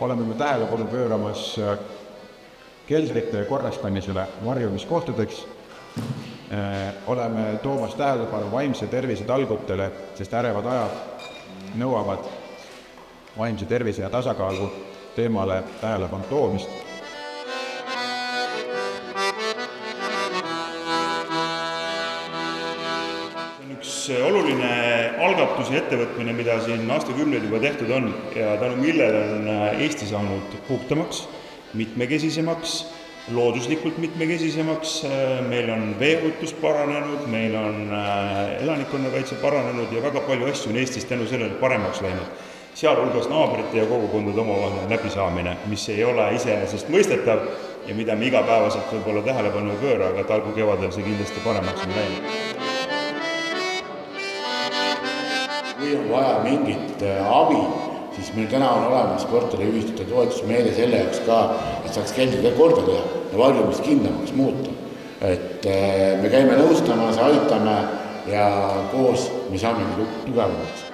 oleme me tähelepanu pööramas keldrite korrastamisele varjumiskohtadeks. Oleme toomas tähelepanu vaimse tervise talgutele, sest ärevad ajad nõuavad vaimse tervise ja tasakaalu teemale tähelepanu toomist. Üks oluline algatus ja ettevõtmine, mida siin aastakümneid juba tehtud on ja tänu millele on Eesti saanud puhtamaks, mitmekesisemaks, looduslikult mitmekesisemaks, meil on veeohutus paranenud, meil on elanikkonnakaitse paranenud ja väga palju asju on Eestis tänu sellele paremaks läinud. Sealhulgas naabrite ja kogukondade omavaheline läbisaamine, mis ei ole iseenesest mõistetav ja mida me igapäevaselt võib-olla tähelepanu ei pööra, aga talgu kevadel see kindlasti paremaks on läinud. Kui on vaja mingit abi, siis meil täna on olemas korteriühistute toetusmeede selle jaoks ka, et saaks keldrid korda teha ja varjumist kindlamaks muuta. Et me käime nõustamas, aitame ja koos me saamegi tugevamaks.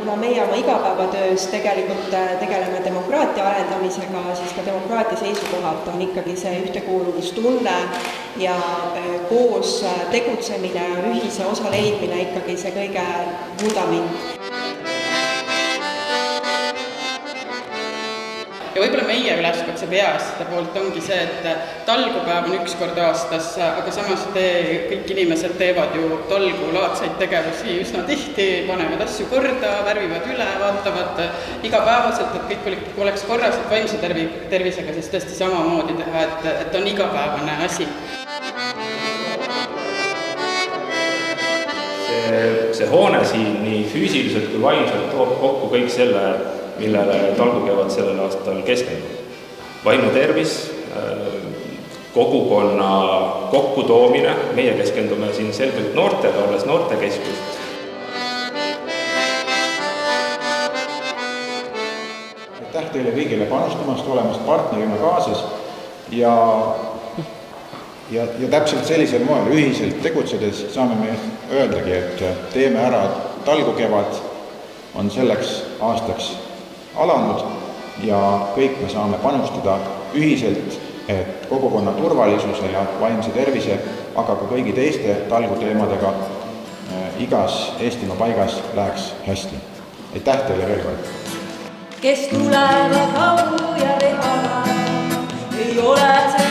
Kuna meie oma igapäevatöös tegelikult tegeleme demokraatia arendamisega, siis ka demokraatia seisukohalt on ikkagi see ühtekuuluvustunne ja koos tegutsemine, ühise osa leidmine ikkagi see kõige vundament. Ja võib-olla meie üleskutse peaasjade poolt ongi see, et talgupäev on üks kord aastas, aga samas kõik inimesed teevad ju talgulaadseid tegevusi üsna tihti, panevad asju korda, värvivad üle, vaatavad igapäevaselt, et kõik oleks korras, et vaimse tervisega siis tõesti samamoodi teha, et on igapäevane asi. See hoone siin nii füüsiliselt kui vaimselt toob kokku kõik selle, millele talgukevad sellel aastal keskendub. Vaimne tervis, kogukonna kokkutoomine, meie keskendume siin selgelt noortele, olles noortekeskus. Aitäh teile kõigile panustamast, olemast partnerina kaasas ja täpselt sellisel moel ühiselt tegutsedes saame me öeldagi, et teeme ära talgukevad on selleks aastaks alanud ja kõik me saame panustada ühiselt, et kogukonna turvalisuse ja vaimse tervise, aga ka kõigi teiste talguteemadega igas Eestimaa paigas läheks hästi. Aitäh teile veel kord! Kes tulevad au ja reha, ei ole see